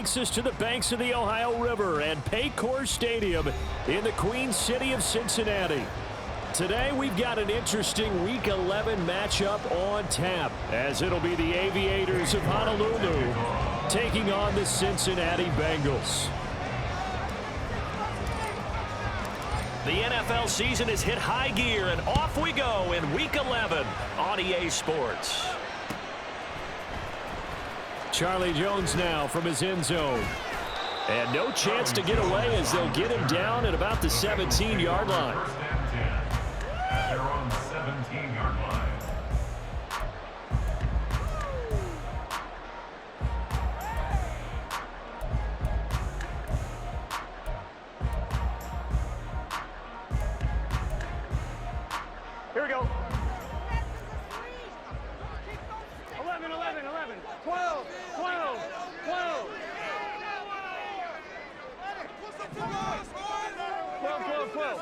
Takes us to the banks of the Ohio River and Paycor Stadium in the Queen City of Cincinnati. Today we've got an interesting Week 11 matchup on tap, as it'll be the Aviators of Honolulu taking on the Cincinnati Bengals. The NFL season has hit high gear, and off we go in Week 11 on EA Sports. Charlie Jones now from his end zone. And no chance to get away as they'll get him down at about the 17-yard line. They're on the 17-yard line. Here we go. 11, 11, 11, 12, 12, 12. 12, 12, 12.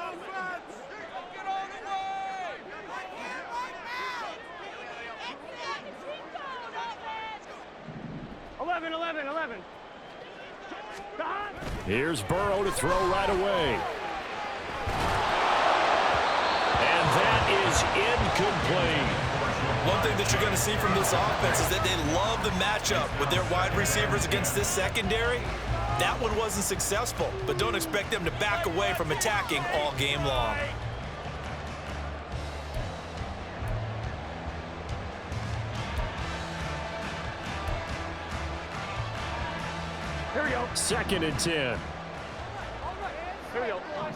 11, 11, 11. Here's Burrow to throw right away. And that is incomplete. One thing that you're going to see from this offense is that they love the matchup with their wide receivers against this secondary. That one wasn't successful, but don't expect them to back away from attacking all game long. Here we go. 2nd and 10. Here we go. 12,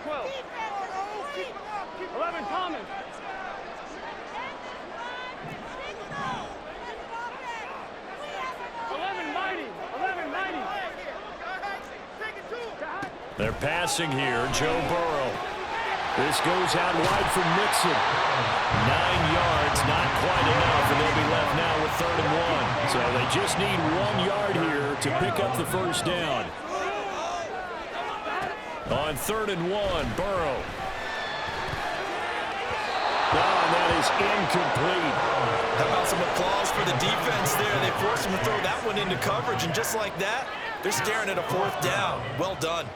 12, 11, Thomas. 11, Mighty. 11, Mighty. They're passing here, Joe Burrow. This goes out wide for Mixon. 9 yards, not quite enough, and they'll be left now with 3rd and 1. So they just need 1 yard here to pick up the first down. On 3rd and 1, Burrow. Oh, that is incomplete. How about some applause for the defense there? They forced him to throw that one into coverage, and just like that, they're staring at a 4th down. Well done.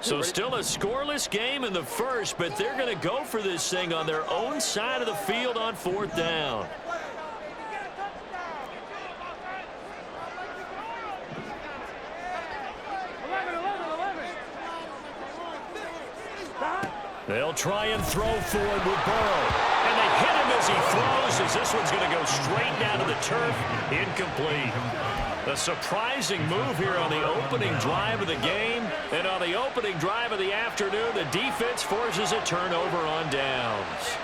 So still a scoreless game in the first, but they're going to go for this thing on their own side of the field on 4th down. They'll try and throw forward with Burrow. And they hit him as he throws, as this one's going to go straight down to the turf. Incomplete. A surprising move here on the opening drive of the game. And on the opening drive of the afternoon, the defense forces a turnover on downs.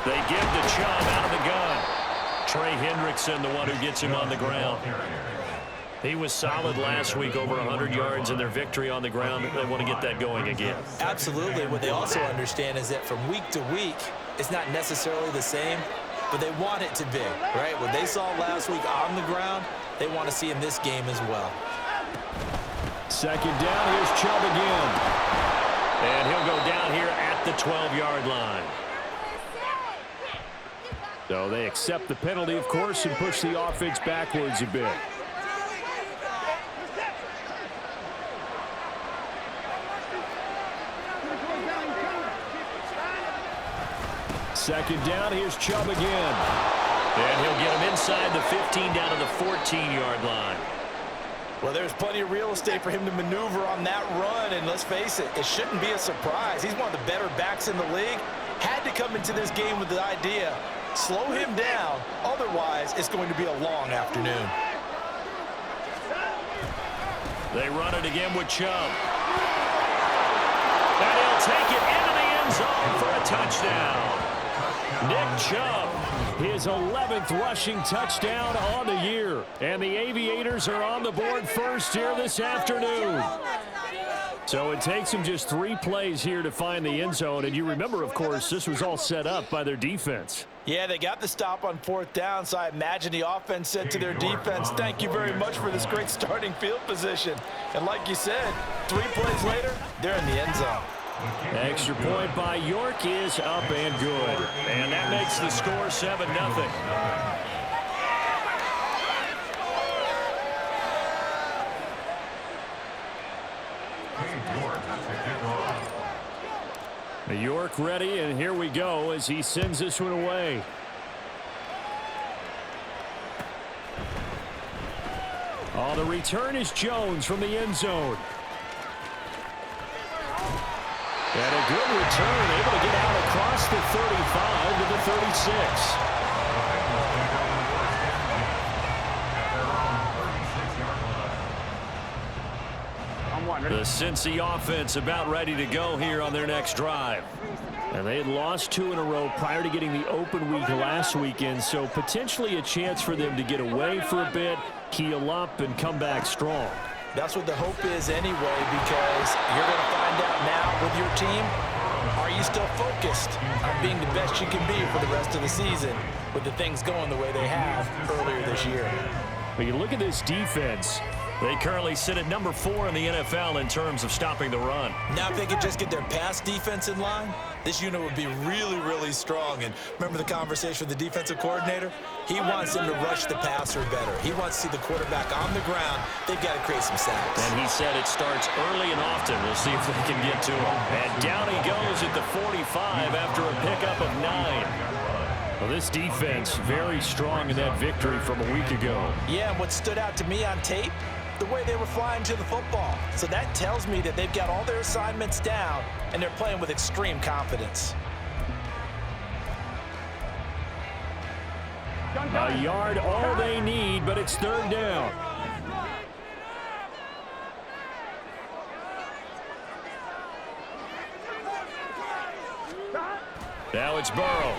They give the Chubb out of the gun. Trey Hendrickson, the one who gets him on the ground. He was solid last week, over 100 yards in their victory on the ground. They want to get that going again. Absolutely. What they also understand is that from week to week, it's not necessarily the same, but they want it to be, right? What they saw last week on the ground, they want to see in this game as well. 2nd down, here's Chubb again. And he'll go down here at the 12-yard line. So they accept the penalty, of course, and push the offense backwards a bit. Second down, here's Chubb again. And he'll get him inside the 15 down to the 14-yard line. Well, there's plenty of real estate for him to maneuver on that run, and let's face it, it shouldn't be a surprise. He's one of the better backs in the league. Had to come into this game with the idea, slow him down, otherwise it's going to be a long afternoon. They run it again with Chubb. And he'll take it into the end zone for a touchdown. Nick Chubb His 11th rushing touchdown on the year. And the Aviators are on the board first here this afternoon. So it takes them just 3 plays here to find the end zone. And you remember, of course, this was all set up by their defense. Yeah, they got the stop on 4th down, so I imagine the offense said to their defense, thank you very much for this great starting field position. And like you said, 3 plays later, they're in the end zone. Extra point by York is up and good. And that makes the score 7-0. York ready, and here we go as he sends this one away. Oh, the return is Jones from the end zone. And a good return, able to get out across the 35 to the 36. The Cincy offense about ready to go here on their next drive. And they had lost 2 in a row prior to getting the open week last weekend, so potentially a chance for them to get away for a bit, heal up, and come back strong. That's what the hope is anyway, because you're going to find out now with your team, are you still focused on being the best you can be for the rest of the season with the things going the way they have earlier this year? But you look at this defense. They currently sit at number 4 in the NFL in terms of stopping the run. Now, if they could just get their pass defense in line, this unit would be really, really strong. And remember the conversation with the defensive coordinator? He wants them to rush the passer better. He wants to see the quarterback on the ground. They've got to create some sacks. And he said it starts early and often. We'll see if they can get to him. And down he goes at the 45 after a pickup of 9. Well, this defense very strong in that victory from a week ago. Yeah, and what stood out to me on tape, the way they were flying to the football. So that tells me that they've got all their assignments down, and they're playing with extreme confidence. A yard all they need, but it's 3rd down. Now it's Burrow.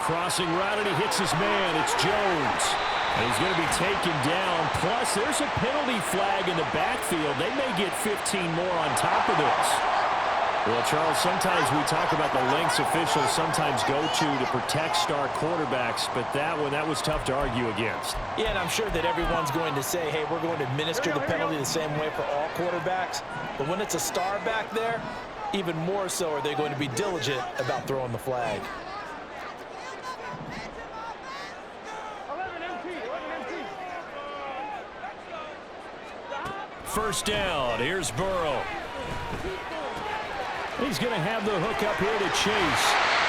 Crossing route, and he hits his man. It's Jones. And he's going to be taken down. Plus, there's a penalty flag in the backfield. They may get 15 more on top of this. Well, Charles, sometimes we talk about the lengths officials sometimes go to protect star quarterbacks, but that was tough to argue against. Yeah, and I'm sure that everyone's going to say, hey, we're going to administer the penalty the same way for all quarterbacks. But when it's a star back there, even more so are they going to be diligent about throwing the flag. First down. Here's Burrow. He's going to have the hook up here to Chase.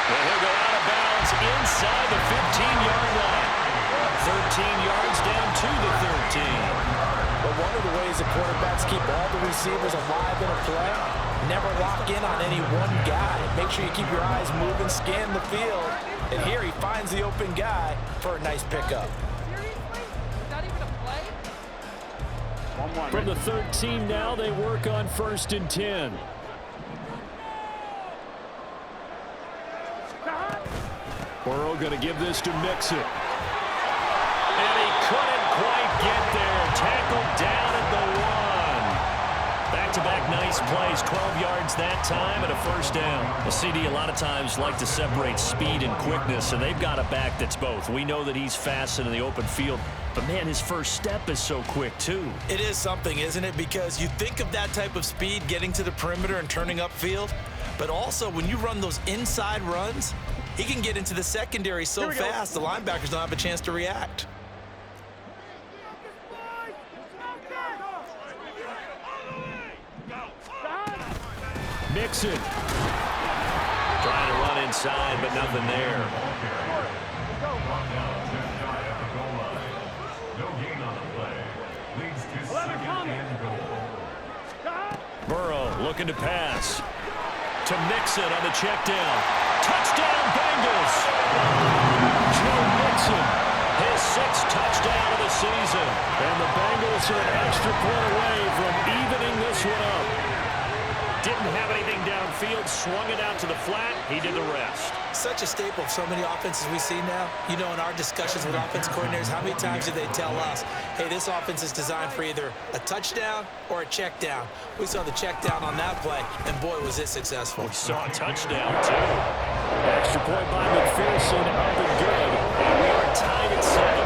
And he'll go out of bounds inside the 15-yard line. 13 yards down to the 13. But one of the ways the quarterbacks keep all the receivers alive in a play, never lock in on any one guy. Make sure you keep your eyes moving, scan the field. And here he finds the open guy for a nice pickup. From the 13 now, they work on 1st and 10. Burrow going to give this to Mixon. And he couldn't quite get there. Tackled down at the 1. Back-to-back nice plays. 12 yards that time and a first down. The CD a lot of times like to separate speed and quickness, and they've got a back that's both. We know that he's fast in the open field. But, man, his first step is so quick, too. It is something, isn't it? Because you think of that type of speed getting to the perimeter and turning upfield. But also, when you run those inside runs, he can get into the secondary so fast, the linebackers don't have a chance to react. Mixon. Trying to run inside, but nothing there. Burrow looking to pass. To Mixon on the check down. Touchdown, Bengals! Joe Mixon, his 6th touchdown of the season. And the Bengals are an extra point away from evening this one up. Didn't have anything downfield, swung it out to the flat. He did the rest. such a staple of so many offenses we see now. You know, in our discussions with offense coordinators, how many times do they tell us, hey, this offense is designed for either a touchdown or a check down? We saw the check down on that play, and boy, was it successful. We saw a touchdown, too. Extra point by McPherson, up and good. And we are tied at 7.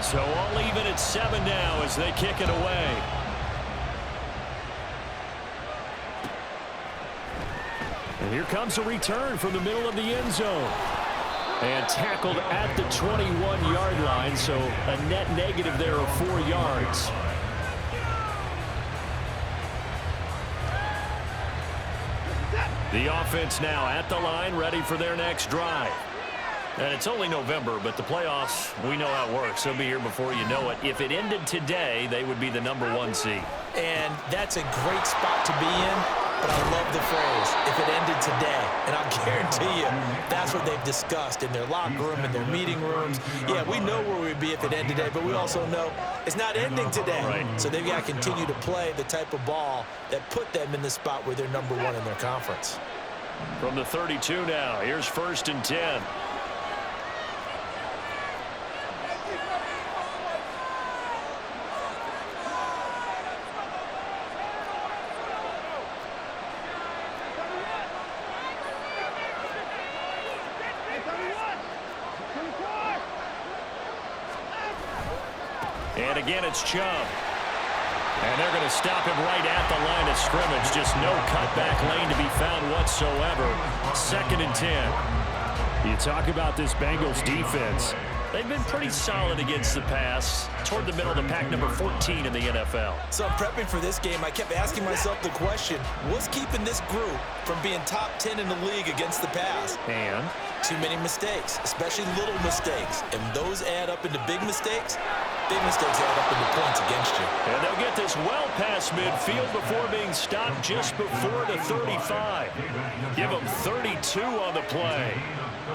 So all even at 7 now as they kick it away. And here comes a return from the middle of the end zone. And tackled at the 21-yard line, so a net negative there of 4 yards. The offense now at the line, ready for their next drive. And it's only November, but the playoffs, we know how it works. They'll be here before you know it. If it ended today, they would be the #1 seed. And that's a great spot to be in, but I love the phrase, if it ended today. And I'll guarantee you, that's what they've discussed in their locker room, in their meeting rooms. Yeah, we know where we'd be if it ended today, but we also know it's not ending today. Right. So they've got to continue to play the type of ball that put them in the spot where they're #1 in their conference. From the 32 now, here's 1st and 10. And again, it's Chubb. And they're going to stop him right at the line of scrimmage. Just no cutback lane to be found whatsoever. 2nd and 10. You talk about this Bengals defense. They've been pretty solid against the pass, toward the middle of the pack, number 14 in the NFL. So prepping for this game, I kept asking myself the question, what's keeping this group from being top 10 in the league against the pass? And too many mistakes, especially little mistakes. And those add up into big mistakes. Big mistakes add up into points against you. And they'll get this well past midfield before being stopped just before the 35. Give them 32 on the play.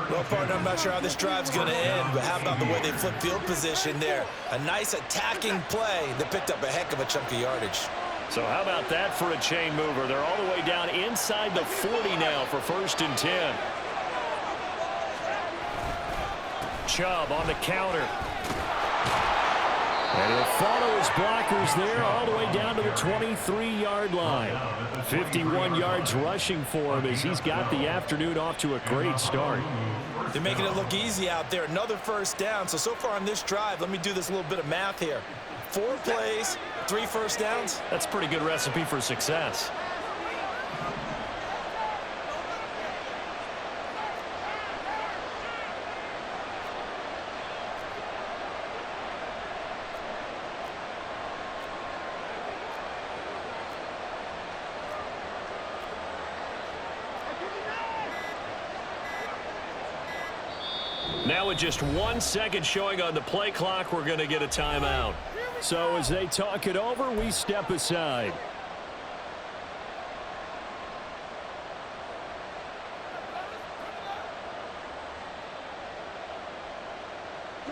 Well, partner, I'm not sure how this drive's going to end, but how about the way they flip field position there? A nice attacking play that picked up a heck of a chunk of yardage. So how about that for a chain mover? They're all the way down inside the 40 now for 1st and 10. Chubb on the counter. And he'll follow his blockers there all the way down to the 23-yard line. 51 yards rushing for him as he's got the afternoon off to a great start. They're making it look easy out there. Another 1st down. So far on this drive, let me do this little bit of math here. 4 plays, 3 1st downs. That's a pretty good recipe for success. Now with just 1 second showing on the play clock, we're going to get a timeout. So as they talk it over, we step aside.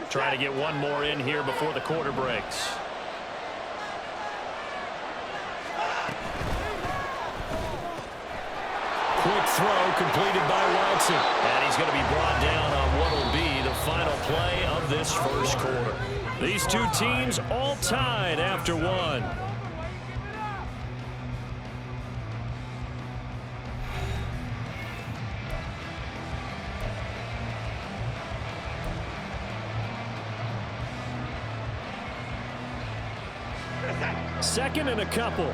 Trying to get one more in here before the quarter breaks. Quick throw completed by Watson. And he's going to be brought down on what will be the final play of this 1st quarter. These two teams all tied after 1. Second and a couple.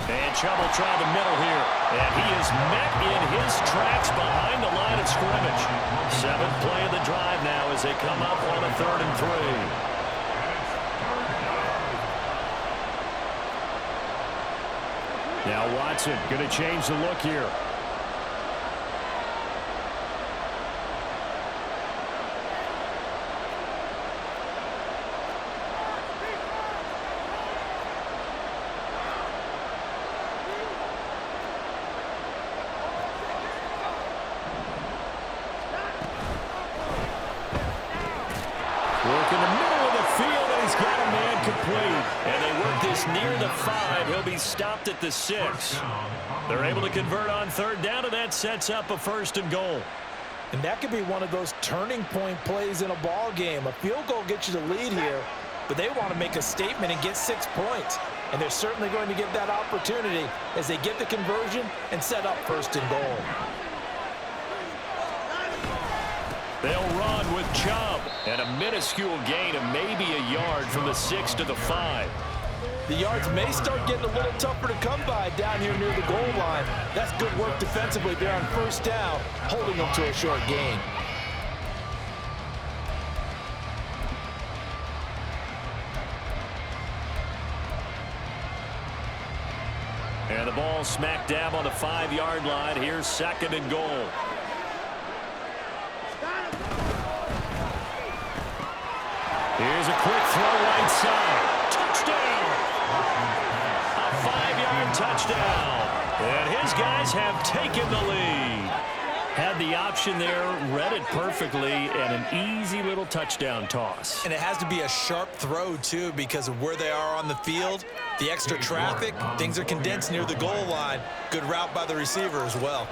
And Chubb will try the middle here. And he is met in his tracks behind the line of scrimmage. 7th play of the drive now as they come up on a 3rd and 3. Now Watson going to change the look here. this near the 5. He'll be stopped at the 6. They're able to convert on 3rd down, and that sets up a 1st and goal. And that could be one of those turning point plays in a ball game. A field goal gets you the lead here, but they want to make a statement and get 6 points. And they're certainly going to get that opportunity as they get the conversion and set up 1st and goal. They'll run with Chubb, and a minuscule gain of maybe a yard from the 6 to the 5. The yards may start getting a little tougher to come by down here near the goal line. That's good work defensively there on 1st down, holding them to a short gain. And the ball smack dab on the 5-yard line. Here's 2nd and goal. Here's a quick throw right side. Touchdown! A 5-yard touchdown. And his guys have taken the lead. Had the option there, read it perfectly, and an easy little touchdown toss. And it has to be a sharp throw, too, because of where they are on the field. The extra traffic, things are condensed near the goal line. Good route by the receiver as well.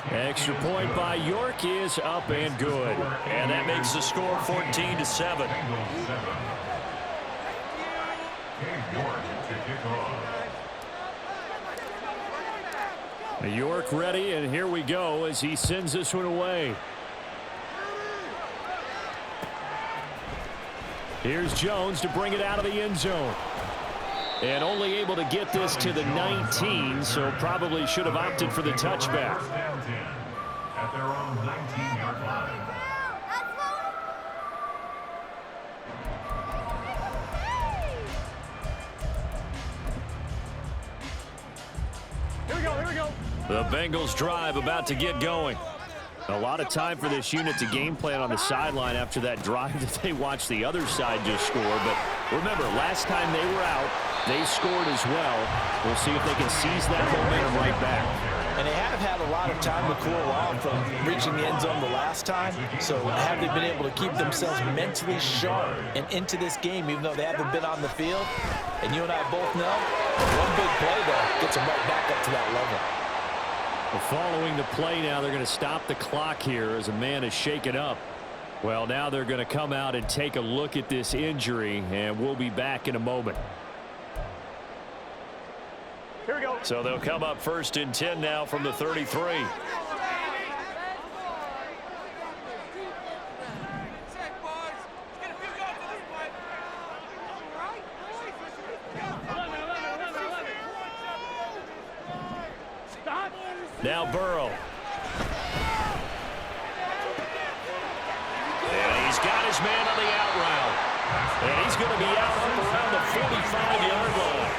Extra point by York is up and good. And that makes the score 14-7. York ready, and here we go as he sends this one away. Here's Jones to bring it out of the end zone. And only able to get this to the 19, so probably should have opted for the touchback. At their own 19-yard line. Here we go, here we go. The Bengals drive about to get going. A lot of time for this unit to game plan on the sideline after that drive that they watched the other side just score. But remember, last time they were out, they scored as well. We'll see if they can seize that momentum right back. And they have had a lot of time to cool off from reaching the end zone the last time. So have they been able to keep themselves mentally sharp and into this game, even though they haven't been on the field? And you and I both know, one big play, though, gets them right back up to that level. Well, following the play now, they're going to stop the clock here as a man is shaken up. Well, now they're going to come out and take a look at this injury, and we'll be back in a moment. Here we go. So they'll come up 1st and 10 now from the 33. Now Burrow. And he's got his man on the out route. And he's going to be out up around the 45-yard line.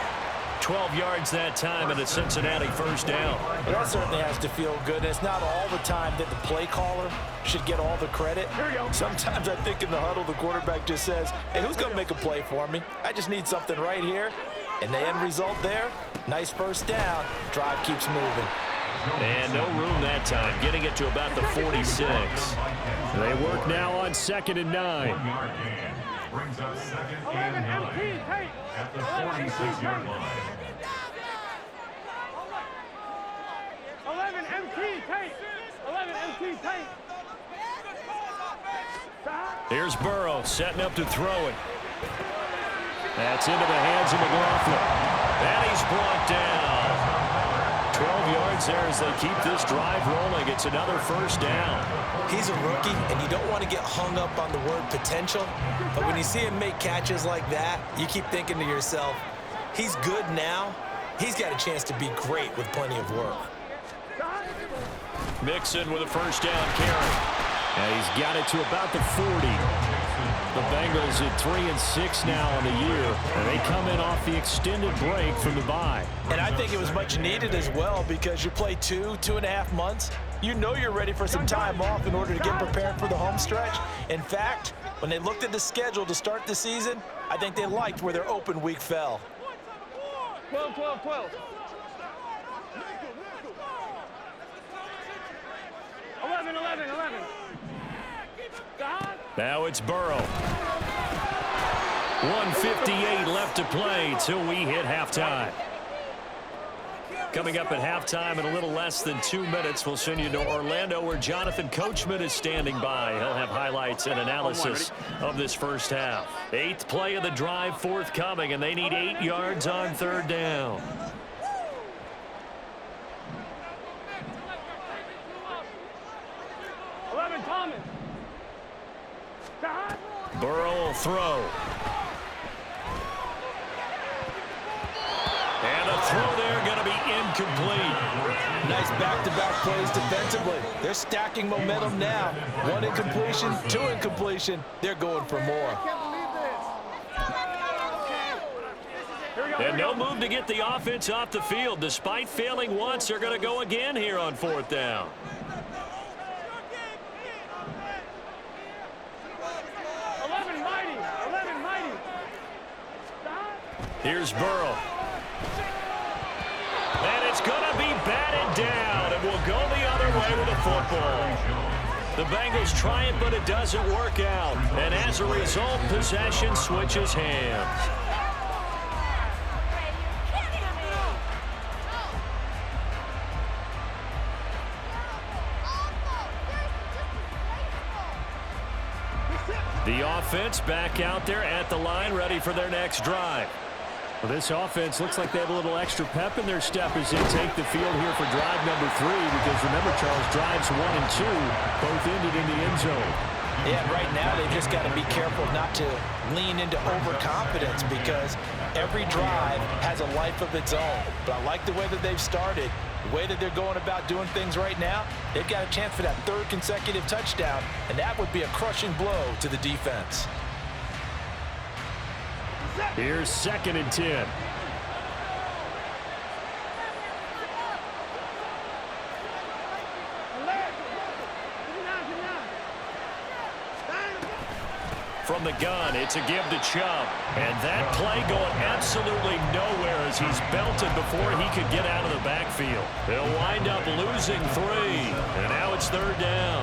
12 yards that time and a Cincinnati 1st down. Well, that certainly has to feel good. And it's not all the time that the play caller should get all the credit. Here we go. Sometimes I think in the huddle, the quarterback just says, hey, who's going to make a play for me? I just need something right here. And the end result there, nice 1st down. Drive keeps moving. And no room that time, getting it to about the 46. They work now on 2nd and 9. 1-yard gain brings up 2nd and 9 at the 46-yard line. 11 MT tape. 11 MT tape. Here's Burrow setting up to throw it. That's into the hands of McLaughlin. And he's brought down. 12 yards there as they keep this drive rolling. It's another 1st down. He's a rookie, and you don't want to get hung up on the word potential. But when you see him make catches like that, you keep thinking to yourself, he's good now. He's got a chance to be great with plenty of work. Mixon with a 1st down carry. And he's got it to about the 40. The Bengals at 3-6 now on the year, and they come in off the extended break from the bye. And I think it was much needed as well because you play 2.5 months. You know you're ready for some time off in order to get prepared for the home stretch. In fact, when they looked at the schedule to start the season, I think they liked where their open week fell. 12, 12, 12. 11, 11, 11. Now it's Burrow. 1:58 left to play till we hit halftime. Coming up at halftime in a little less than 2 minutes, we'll send you to Orlando where Jonathan Coachman is standing by. He'll have highlights and analysis of this first half. 8th play of the drive forthcoming, and they need 8 yards on 3rd down. Burrow will throw. And a throw there going to be incomplete. Nice back-to-back plays defensively. They're stacking momentum now. 1 incompletion, 2 incompletion. They're going for more. And no move to get the offense off the field. Despite failing once, they're going to go again here on 4th down. Here's Burrow. And it's going to be batted down, and will go the other way with the football. The Bengals try it, but it doesn't work out. And as a result, possession switches hands. The offense back out there at the line, ready for their next drive. Well, this offense looks like they have a little extra pep in their step as they take the field here for drive number 3, because remember, Charles, drives 1 and 2 both ended in the end zone. Yeah, right now they've just got to be careful not to lean into overconfidence, because every drive has a life of its own. But I like the way that they've started, the way that they're going about doing things right now. They've got a chance for that 3rd consecutive touchdown, and that would be a crushing blow to the defense. Here's 2nd and 10. From the gun, it's a give to Chubb. And that play going absolutely nowhere as he's belted before he could get out of the backfield. They'll wind up losing 3. And now it's 3rd down.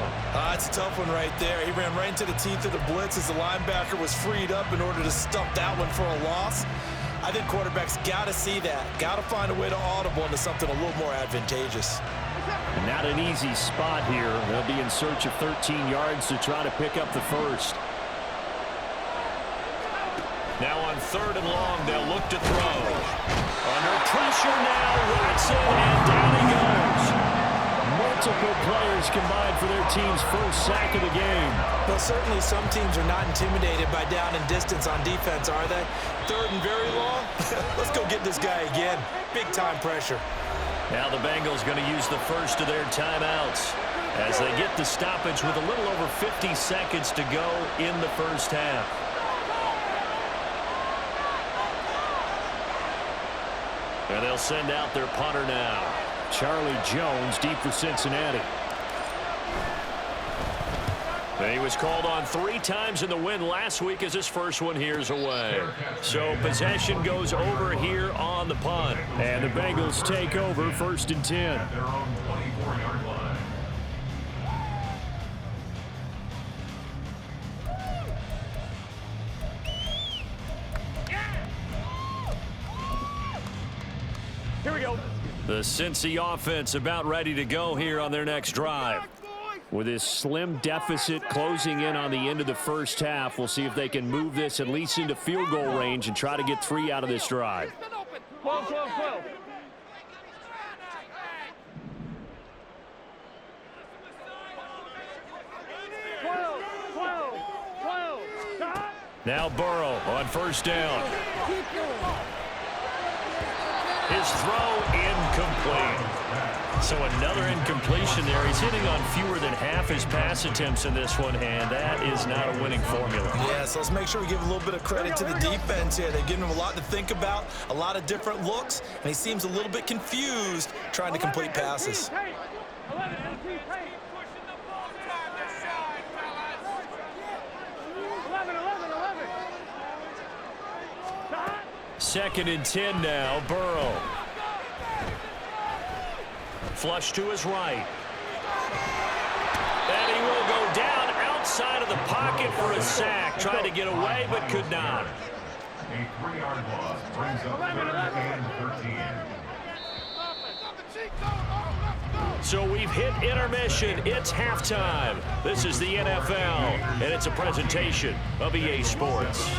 It's a tough one right there. He ran right into the teeth of the blitz as the linebacker was freed up in order to stop that one for a loss. I think quarterbacks got to see that. Got to find a way to audible into something a little more advantageous. Not an easy spot here. They'll be in search of 13 yards to try to pick up the first. Now on 3rd and long, they'll look to throw. Under pressure now, Watson, and down he goes. Multiple players combined for their team's first sack of the game. Well, certainly some teams are not intimidated by down and distance on defense, are they? 3rd and very long? Let's go get this guy again. Big-time pressure. Now the Bengals going to use the first of their timeouts as they get the stoppage with a little over 50 seconds to go in the first half. And they'll send out their punter now. Charlie Jones deep for Cincinnati. He was called on 3 times in the win last week as his first one here's away. So possession goes over here on the punt. And the Bengals take over 1st and 10. At their own 24-yard line. Here we go. The Cincy offense about ready to go here on their next drive. With this slim deficit closing in on the end of the first half, we'll see if they can move this at least into field goal range and try to get 3 out of this drive. 12, 12, 12. Now Burrow on 1st down. His throw incomplete. So another incompletion there. He's hitting on fewer than half his pass attempts in this one, and that is not a winning formula. Yeah, so let's make sure we give a little bit of credit to the defense here. They're giving him a lot to think about, a lot of different looks, and he seems a little bit confused trying to complete passes. 2nd and 10 now, Burrow. Flush to his right. And he will go down outside of the pocket for a sack. Tried to get away, but could not. A 3-yard loss brings up 3rd and 13. So we've hit intermission. It's halftime. This is the NFL, and it's a presentation of EA Sports.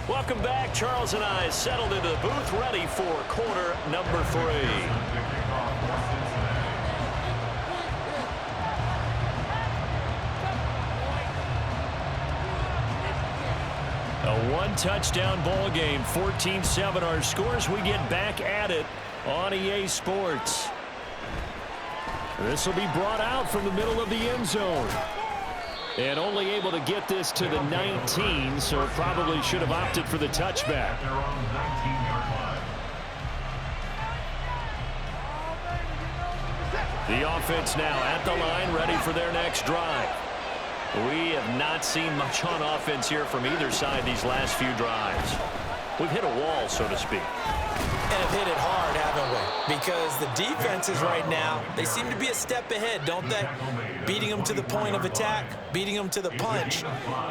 Welcome back. Charles and I settled into the booth, ready for quarter number 3. A one-touchdown ball game, 14-7 our scores. We get back at it on EA Sports. This will be brought out from the middle of the end zone. And only able to get this to the 19, so probably should have opted for the touchback. The offense now at the line, ready for their next drive. We have not seen much on offense here from either side these last few drives. We've hit a wall, so to speak. And have hit it hard, haven't we? Because the defenses right now, they seem to be a step ahead, don't they? Beating them to the point of attack, beating them to the punch.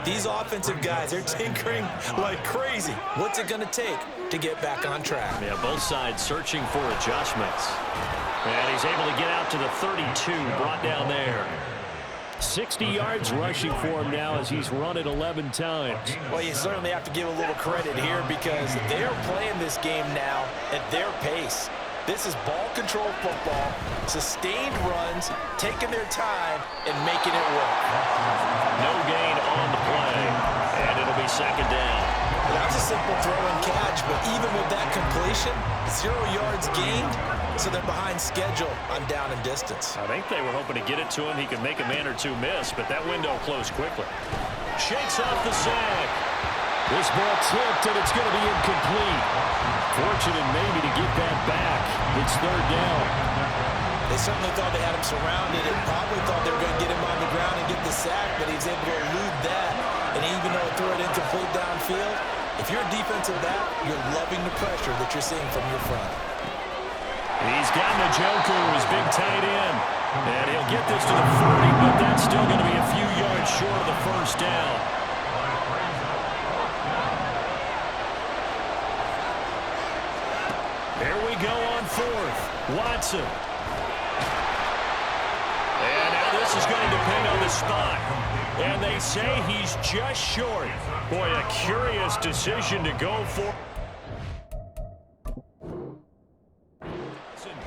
These offensive guys, they're tinkering like crazy. What's it going to take to get back on track? Yeah, both sides searching for adjustments. And he's able to get out to the 32, brought down there. 60 yards rushing for him now as he's run it 11 times. Well, you certainly have to give a little credit here because they're playing this game now at their pace. This is ball control football, sustained runs, taking their time, and making it work. No gain on the play, and it'll be second down. That was a simple throw and catch, but even with that completion, 0 yards gained, so they're behind schedule on down and distance. I think they were hoping to get it to him. He could make a man or two miss, but that window closed quickly. Shakes off the sack. This ball tipped, and it's going to be incomplete. Fortunate maybe to get that back. It's third down. They certainly thought they had him surrounded and probably thought they were going to get him on the ground and get the sack, but he was able to elude that. And even though he threw it incomplete downfield, if you're a defensive back, you're loving the pressure that you're seeing from your front. He's got Njoku, his big tight end. And he'll get this to the 40, but that's still going to be a few yards short of the first down. Here we go on fourth. Watson. And now this is going to depend on the spot. And they say he's just short. Boy, a curious decision to go for.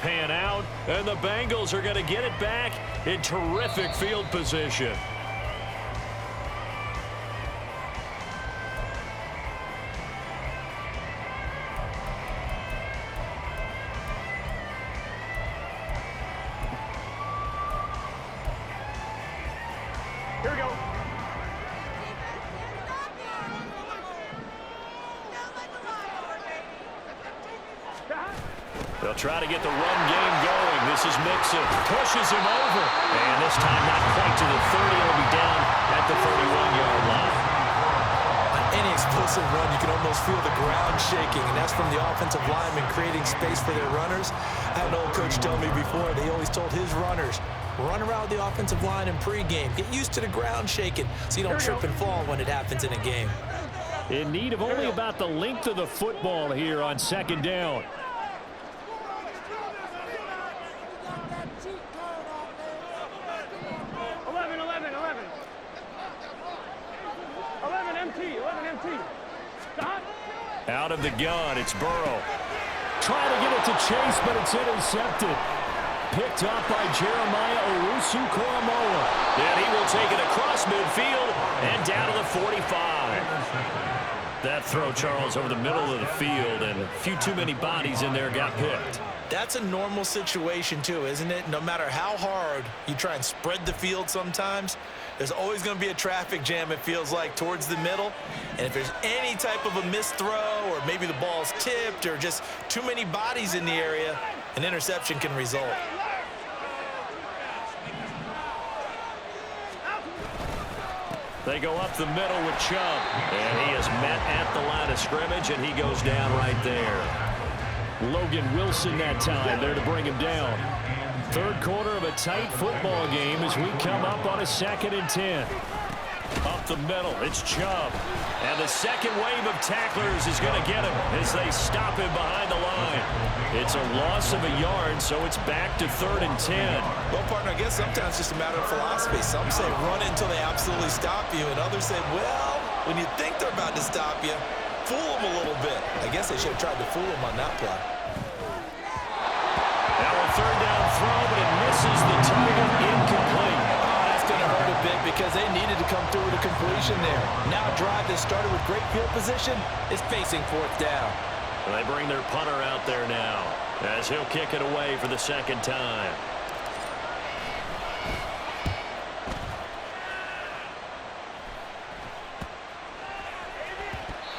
Pan out, and the Bengals are going to get it back in terrific field position. Here we go. They'll try to get the run game going. This is Mixon. Pushes him over. And this time not quite to the 30. It'll be down at the 31-yard line. On any explosive run, you can almost feel the ground shaking, and that's from the offensive linemen creating space for their runners. I had an old coach tell me before, they always told his runners, run around the offensive line in pregame. Get used to the ground shaking so you don't trip and fall when it happens in a game. In need of only about the length of the football here on second down. 11 MT. Stop. Out of the gun, it's Burrow. Trying to get it to Chase, but it's intercepted. Picked up by Jeremiah Owusu-Koramoah. And he will take it across midfield and down to the 45. That throw, Charles, over the middle of the field, and a few too many bodies in there got picked. That's a normal situation, too, isn't it? No matter how hard you try and spread the field sometimes, there's always going to be a traffic jam, it feels like, towards the middle. And if there's any type of a missed throw, or maybe the ball's tipped, or just too many bodies in the area, an interception can result. They go up the middle with Chubb. And he is met at the line of scrimmage, and he goes down right there. Logan Wilson that time there to bring him down. Third quarter of a tight football game as we come up on a 2nd and 10. Up the middle, it's Chubb. And the second wave of tacklers is going to get him as they stop him behind the line. It's a loss of a yard, so it's back to 3rd and 10. Well, partner, I guess sometimes it's just a matter of philosophy. Some say run until they absolutely stop you, and others say, well, when you think they're about to stop you, fool them a little bit. I guess they should have tried to fool him on that play. Now a 3rd down throw, but it misses the target, incomplete. That's going to hurt a bit because they needed to come through with a completion there. Now a drive that started with great field position is facing 4th down. Well, they bring their punter out there now as he'll kick it away for the 2nd time.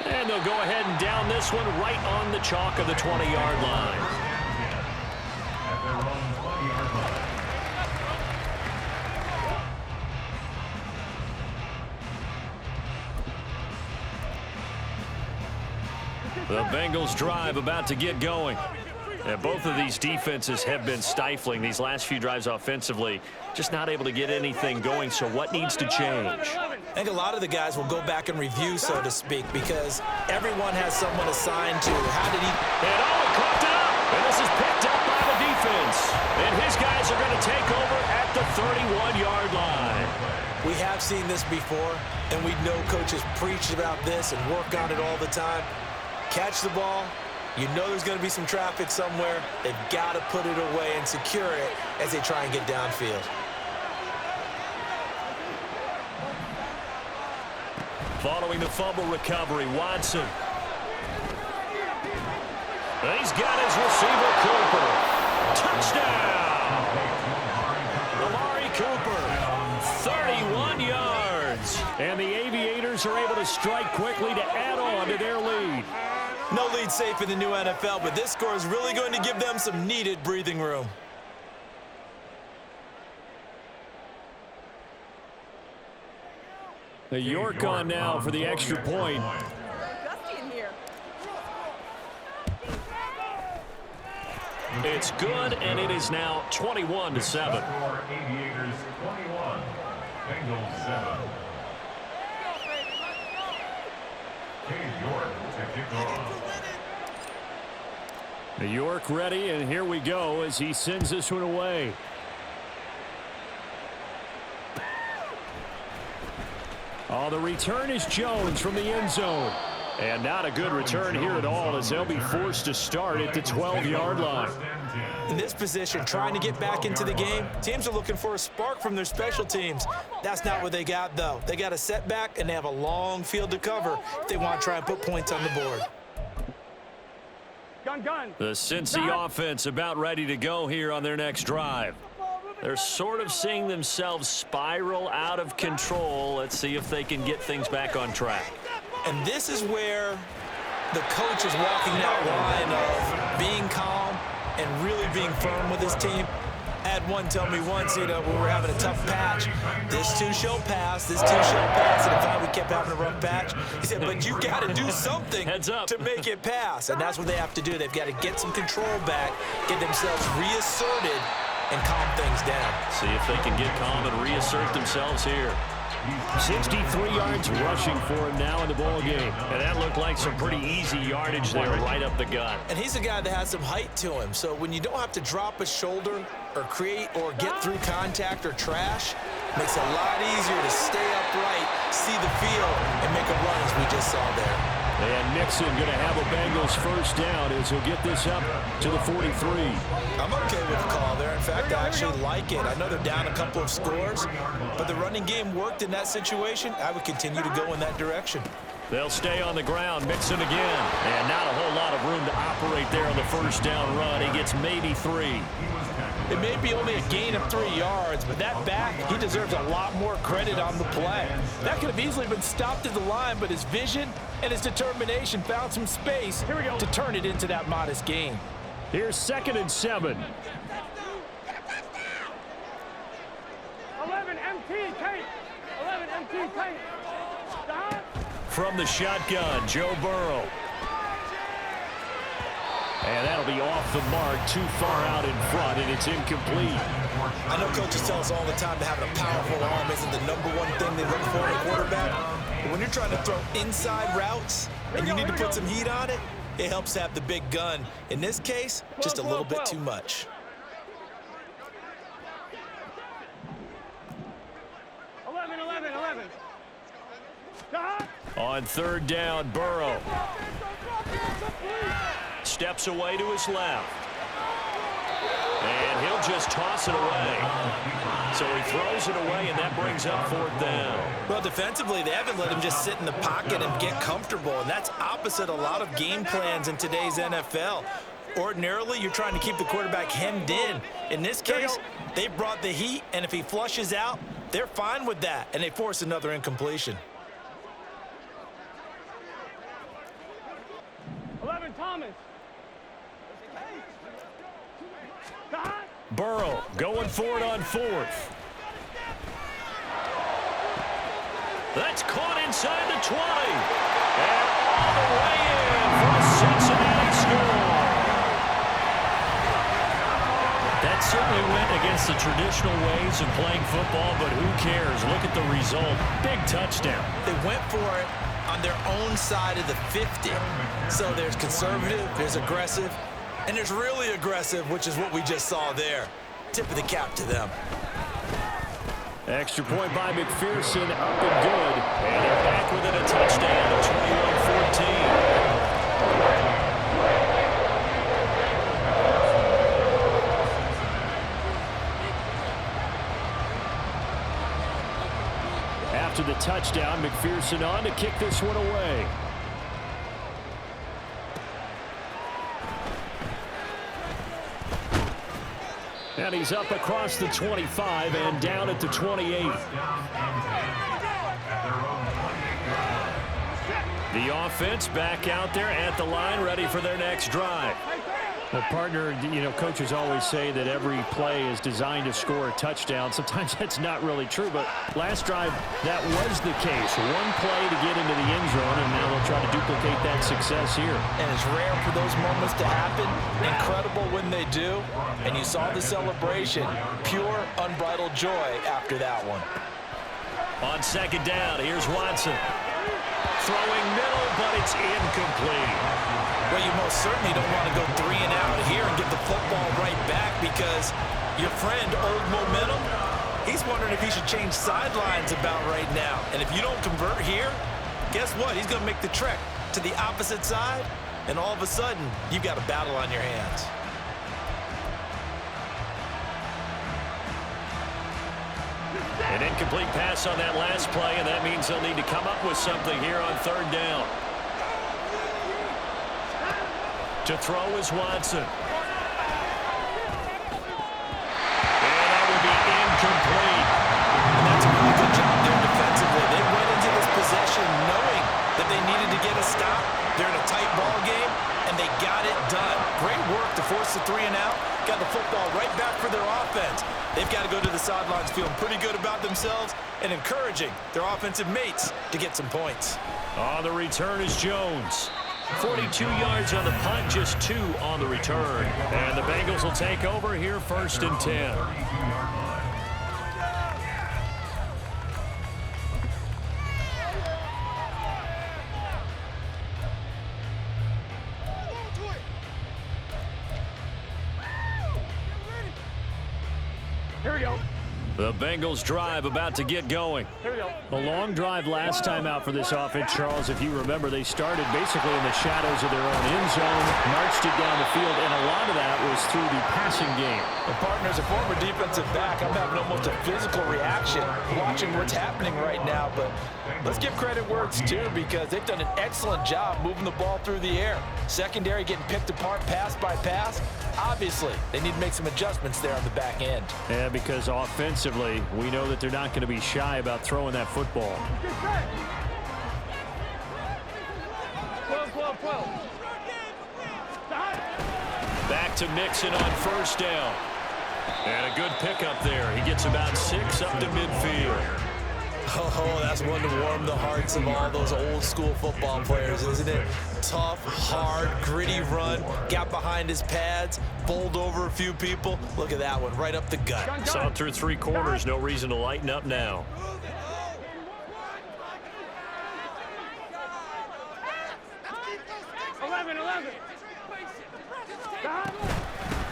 And they'll go ahead and down this one right on the chalk of the 20-yard line. The Bengals drive about to get going. And both of these defenses have been stifling these last few drives offensively. Just not able to get anything going, so what needs to change? I think a lot of the guys will go back and review, so to speak, because everyone has someone assigned to how did he... And he caught it up, and this is picked up by the defense. And his guys are going to take over at the 31-yard line. We have seen this before, and we know coaches preach about this and work on it all the time. Catch the ball. You know there's going to be some traffic somewhere. They've got to put it away and secure it as they try and get downfield. Following the fumble recovery, Watson. He's got his receiver, Cooper. Touchdown! Amari Cooper, 31 yards. And the Aviators are able to strike quickly to add on to their lead. No lead safe in the new NFL, but this score is really going to give them some needed breathing room. The York on now for the extra point. It's good, and it is now 21-7. Aviators 21, Bengals 7. York to kick off. New York ready, and here we go as he sends this one away. Oh, the return is Jones from the end zone. And not a good return here at all as they'll be forced to start at the 12-yard line. In this position, trying to get back into the game, teams are looking for a spark from their special teams. That's not what they got, though. They got a setback, and they have a long field to cover if they want to try and put points on the board. Gun. The Cincy offense about ready to go here on their next drive. They're sort of seeing themselves spiral out of control. Let's see if they can get things back on track. And this is where the coach is walking that line of being calm and really being firm with his team. I had one tell me once, when we were having a tough patch, this too shall pass, this too shall pass, and in fact we kept having a rough patch. He said, but you got to do something to make it pass, and that's what they have to do. They've got to get some control back, get themselves reasserted, and calm things down. See if they can get calm and reassert themselves here. 63 yards rushing for him now in the ball game. And that looked like some pretty easy yardage there right up the gut. And he's a guy that has some height to him. So when you don't have to drop a shoulder or create or get through contact or trash, makes it a lot easier to stay upright, see the field, and make a run as we just saw there. And Nixon going to have a Bengals first down as he'll get this up to the 43. I'm okay with the call there. In fact, I actually like it. I know they're down a couple of scores, but the running game worked in that situation. I would continue to go in that direction. They'll stay on the ground, Mixon again. And not a whole lot of room to operate there on the first down run. He gets maybe 3. It may be only a gain of 3 yards, but that back, he deserves a lot more credit on the play. That could have easily been stopped at the line, but his vision and his determination found some space to turn it into that modest gain. Here's 2nd and 7. 11 MT tape. 11 MT tape. from the shotgun, Joe Burrow. And that'll be off the mark, too far out in front, and it's incomplete. I know coaches tell us all the time that having a powerful arm isn't the #1 thing they look for in a quarterback. But when you're trying to throw inside routes and you need to put some heat on it, it helps have the big gun. In this case, just a little bit too much. 11. On third down, Burrow steps away to his left. And he'll just toss it away. So he throws it away, and that brings up fourth down. Well, defensively, they haven't let him just sit in the pocket and get comfortable, and that's opposite a lot of game plans in today's NFL. Ordinarily, you're trying to keep the quarterback hemmed in. In this case, they brought the heat, and if he flushes out, they're fine with that, and they force another incompletion. 11, Thomas. Burrow going for it on fourth. That's caught inside the 20. And all the way in for a Cincinnati score. That certainly went against the traditional ways of playing football, but who cares? Look at the result. Big touchdown. They went for it on their own side of the 50. So there's conservative, there's aggressive, and there's really aggressive, which is what we just saw there. Tip of the cap to them. Extra point by McPherson, up and good. And they're back within a touchdown at 21-14. After the touchdown, McPherson on to kick this one away. And he's up across the 25 and down at the 28. The offense back out there at the line, ready for their next drive. Well, partner, coaches always say that every play is designed to score a touchdown. Sometimes that's not really true, but last drive, that was the case. One play to get into the end zone, and now they'll try to duplicate that success here. And it's rare for those moments to happen. Incredible when they do. And you saw the celebration. Pure, unbridled joy after that one. On second down, here's Watson. Throwing middle, but it's incomplete. Well, you most certainly don't want to go 3 and out here and get the football right back, because your friend, Old Momentum, he's wondering if he should change sidelines about right now. And if you don't convert here, guess what? He's going to make the trek to the opposite side, and all of a sudden, you've got a battle on your hands. An incomplete pass on that last play, and that means they'll need to come up with something here on third down. To throw is Watson. And that will be incomplete. And that's a really good job there defensively. They went into this possession knowing that they needed to get a stop. They're in a tight ball game, and they got it done. Great work to force the 3 and out. Got the football right back for their offense. They've got to go to the sidelines feeling pretty good about themselves and encouraging their offensive mates to get some points. On the return is Jones. 42 yards on the punt, just 2 on the return. And the Bengals will take over here, 1st and 10. Here we go. The Bengals drive about to get going. Here we go. A long drive last time out for this offense, Charles. If you remember, they started basically in the shadows of their own end zone, marched it down the field, and a lot of that was through the passing game. And partner, as a former defensive back, I'm having almost a physical reaction watching what's happening right now. But let's give credit where it's due, because they've done an excellent job moving the ball through the air. Secondary getting picked apart pass by pass. Obviously, they need to make some adjustments there on the back end. Yeah, because offensively, we know that they're not going to be shy about throwing that football. 12. Back to Mixon on first down. And a good pickup there. He gets about 6 up to midfield. Oh, that's one to warm the hearts of all those old school football players, isn't it? Tough, hard, gritty run, got behind his pads, bowled over a few people. Look at that one, right up the gut. Saw it through 3 quarters, no reason to lighten up now.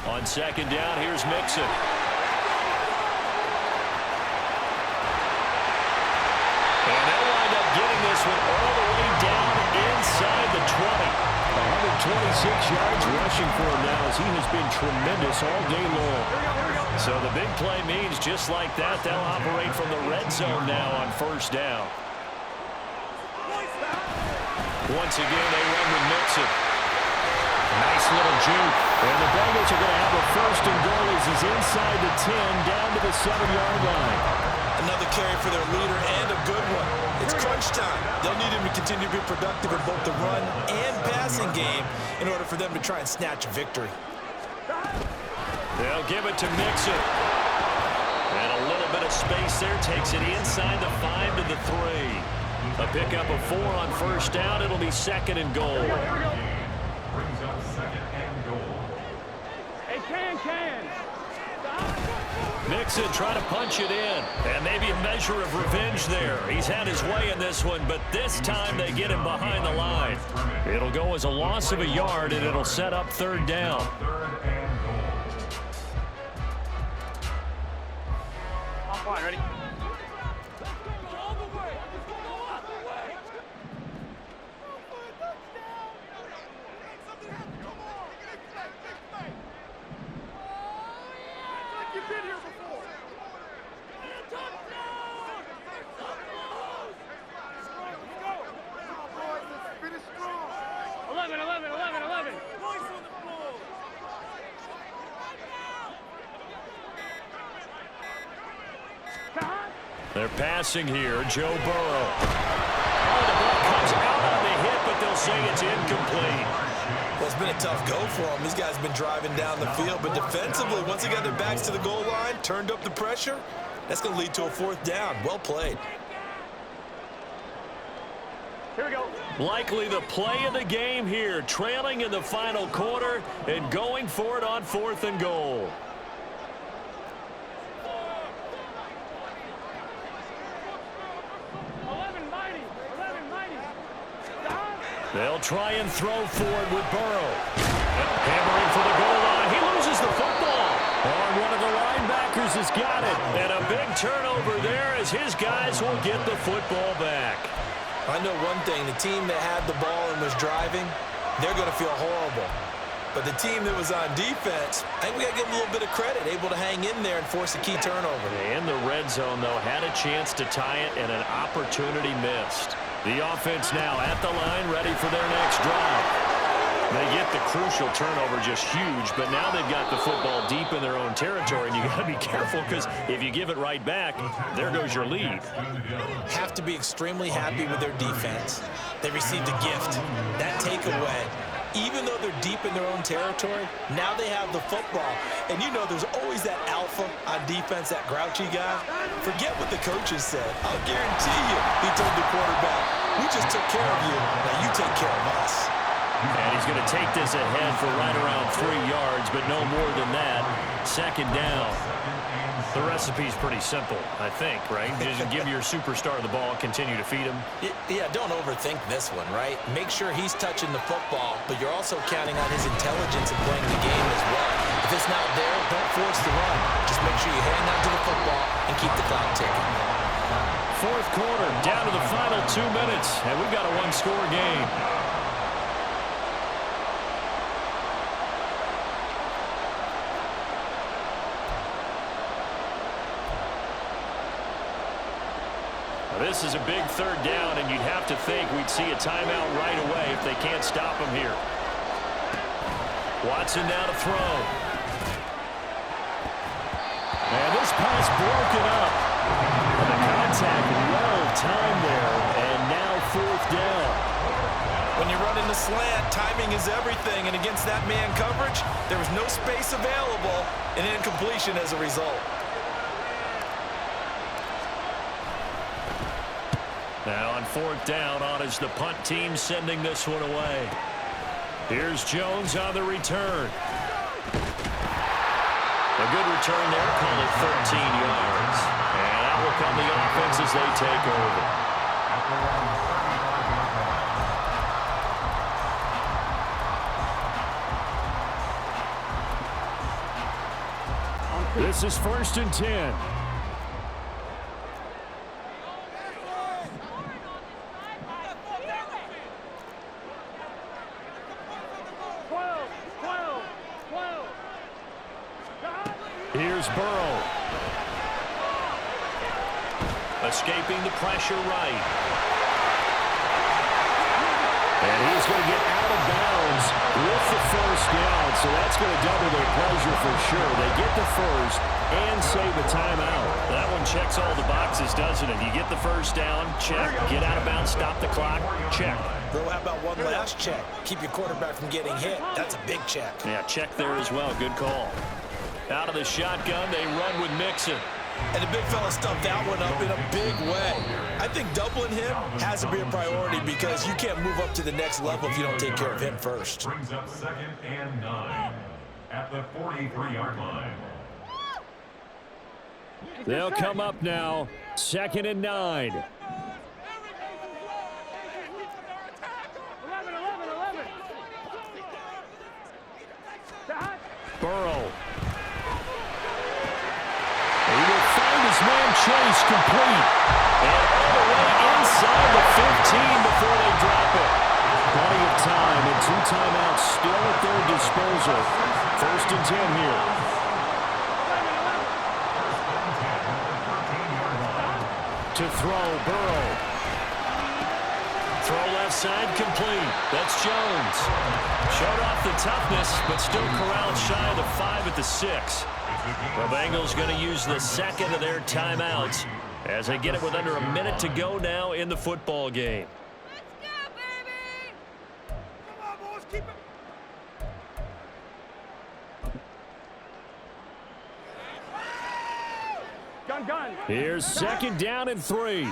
On second down, here's Mixon. And they'll wind up getting this one all the way down inside the 20. 126 yards rushing for him now as he has been tremendous all day long. So the big play means just like that, they'll operate from the red zone now on first down. Once again, they run with Mixon. Nice little juke. And the Bengals are going to have a first and goal as he's inside the 10, down to the 7-yard line. Another carry for their leader and a good one. It's crunch time. They'll need him to continue to be productive in both the run and passing game in order for them to try and snatch a victory. They'll give it to Mixon. And a little bit of space there takes it inside the 5 to the 3. A pickup of 4 on first down. It'll be second and goal. Brings up second and goal. Hey, can. Mixon trying to punch it in. And maybe a measure of revenge there. He's had his way in this one, but this time they get him behind the line. It'll go as a loss of a yard, and it'll set up third down. Third and goal. I'm fine, ready? You've been here before. 11. They're passing here. Joe Burrow. Oh, the ball comes out on the hit, but they'll say it's incomplete. Well, it's been a tough go for them. These guys have been driving down the field, but defensively, once they got their backs to the goal line, turned up the pressure, that's going to lead to a fourth down. Well played. Here we go. Likely the play of the game here, trailing in the final quarter and going for it on fourth and goal. They'll try and throw forward with Burrow. Hammering for the goal line. He loses the football. And one of the linebackers has got it. And a big turnover there as his guys will get the football back. I know one thing. The team that had the ball and was driving, they're going to feel horrible. But the team that was on defense, I think we got to give them a little bit of credit, able to hang in there and force a key turnover. In the red zone, though, had a chance to tie it and an opportunity missed. The offense now at the line, ready for their next drive. They get the crucial turnover, just huge, but now they've got the football deep in their own territory, and you got to be careful because if you give it right back, there goes your lead. Have to be extremely happy with their defense. They received a gift. That takeaway, even though they're deep in their own territory, now they have the football. And you know there's always that alpha on defense, that grouchy guy. Forget what the coaches said. I'll guarantee you, he told the quarterback, we just took care of you, now you take care of us. And he's going to take this ahead for right around 3 yards, but no more than that. Second down. The recipe's pretty simple, I think, right? Just give your superstar the ball, continue to feed him. Yeah, don't overthink this one, right? Make sure he's touching the football, but you're also counting on his intelligence in playing the game as well. If it's not there, don't force the run. Just make sure you hang on to the football and keep the clock ticking. Fourth quarter, down to the final 2 minutes, and we've got a one-score game. This is a big third down, and you'd have to think we'd see a timeout right away if they can't stop him here. Watson now to throw. And this pass broken up. The contact well timed there, and now fourth down. When you run in the slant, timing is everything, and against that man coverage, there was no space available, and incompletion as a result. Now on 4th down, on is the punt team sending this one away. Here's Jones on the return. A good return there, call it 13 yards. And out will come the offense as they take over. This is 1st and 10. Here's Burrow. Escaping the pressure right. And he's going to get out of bounds with the 1st down, so that's going to double their pleasure for sure. They get the 1st and save a timeout. That one checks all the boxes, doesn't it? You get the 1st down, check. Get out of bounds, stop the clock, check. Bro, how about one last check? Keep your quarterback from getting hit. That's a big check. Yeah, check there as well. Good call. Out of the shotgun, they run with Mixon. And the big fella stuffed that one up in a big way. I think doubling him has to be a priority because you can't move up to the next level if you don't take care of him first. Brings up 2nd and 9 at the 43-yard line. They'll come up now. 2nd and 9. 11. Burrow. He will find his man Chase complete. And all the way inside the 15 before they drop it. Plenty of time and 2 timeouts still at their disposal. 1st and 10 here. To throw, Burrow. Throw left side complete. That's Jones. Showed off the toughness, but still corralled shy of the 5 at the 6. The Bengals going to use the 2nd of their timeouts as they get it with under a minute to go now in the football game. Let's go, baby! Come on, boys, keep it. Gun. Here's 2nd down and 3.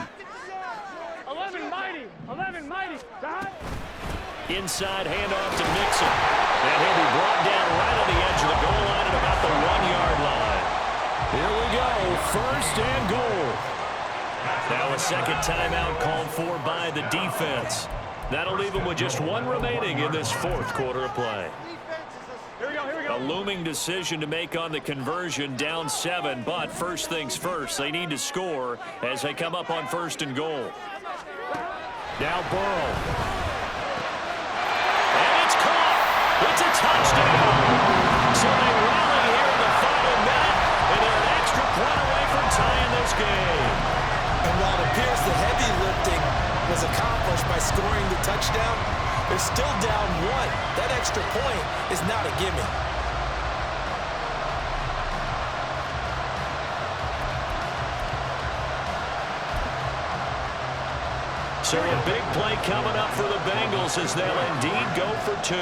11 mighty. Inside handoff to Mixon. And he'll be brought down right on the edge of the goal line at about the 1-yard line. Here we go, 1st and goal. Now a 2nd timeout called for by the defense. That'll leave them with just 1 remaining in this 4th quarter of play. Here we go. A looming decision to make on the conversion, down 7, but first things first, they need to score as they come up on 1st and goal. Now Burrow. And it's caught. It's a touchdown. So they rally here in the final minute, and they're an extra point away from tying this game. And while it appears the heavy lifting was accomplished by scoring the touchdown, they're still down 1. That extra point is not a gimme. So a big play coming up for the Bengals as they'll indeed go for 2.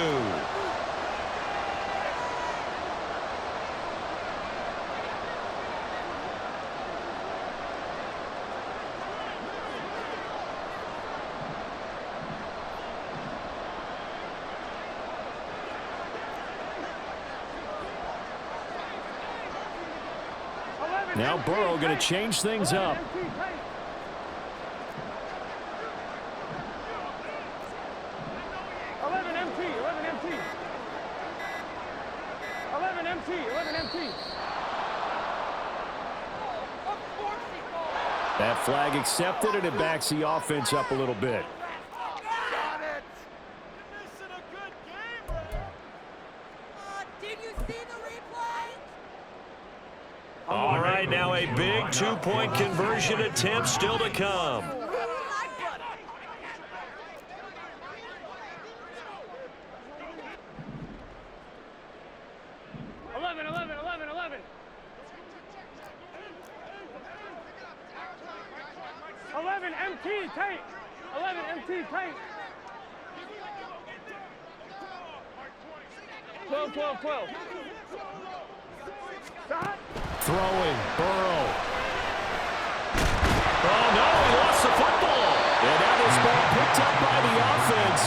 Now Burrow going to change things up. 11 MT. That flag accepted, and it backs the offense up a little bit. Got it. You're missing a good game, man. Did you see the replay? All right, now a big 2-point conversion attempt still to come. 11 MT tank. 11 MT tank. 12. Shot. Throwing, Burrow. Oh, no, he lost the football. picked up by the offense,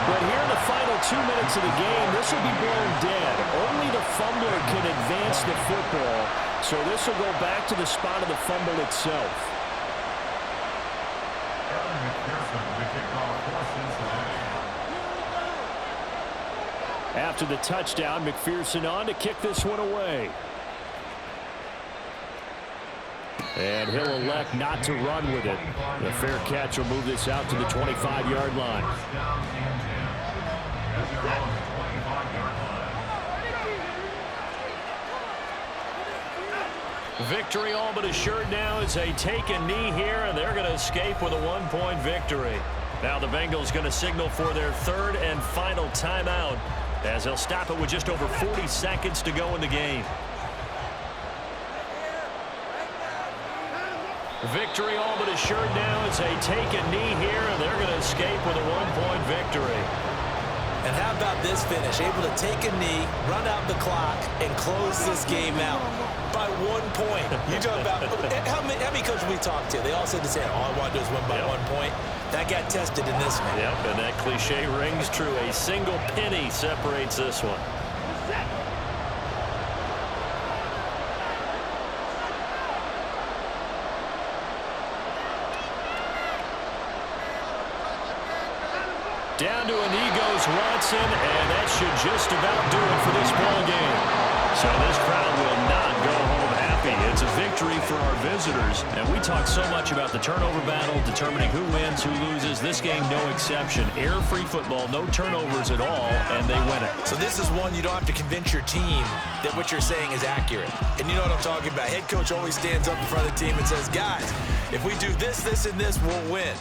but here in the final 2 minutes of the game, this will be blown dead. Only the fumbler can advance the football, so this will go back to the spot of the fumble itself. After the touchdown, McPherson on to kick this one away. And he'll elect not to run with it. The fair catch will move this out to the 25-yard line. Victory all but assured now as they take a knee here, and they're going to escape with a one-point victory. Now the Bengals going to signal for their third and final timeout as they'll stop it with just over 40 seconds to go in the game. Victory all but assured now as they take a knee here, and they're going to escape with a one-point victory. And how about this finish? Able to take a knee, run out the clock, and close this game out by 1 point. You talk about how many coaches we talked to? They all said the same. All I want to do is win by 1 point. That got tested in this one. Yep, and that cliche rings true. A single penny separates this one. Down to a knee goes Watson, and that should just about do it for this ball game. So this crowd will not go home happy. It's a victory for our visitors. And we talk so much about the turnover battle, determining who wins, who loses. This game, no exception. Error-free football, no turnovers at all, and they win it. So this is one you don't have to convince your team that what you're saying is accurate. And you know what I'm talking about. Head coach always stands up in front of the team and says, guys, if we do this, this, and this, we'll win.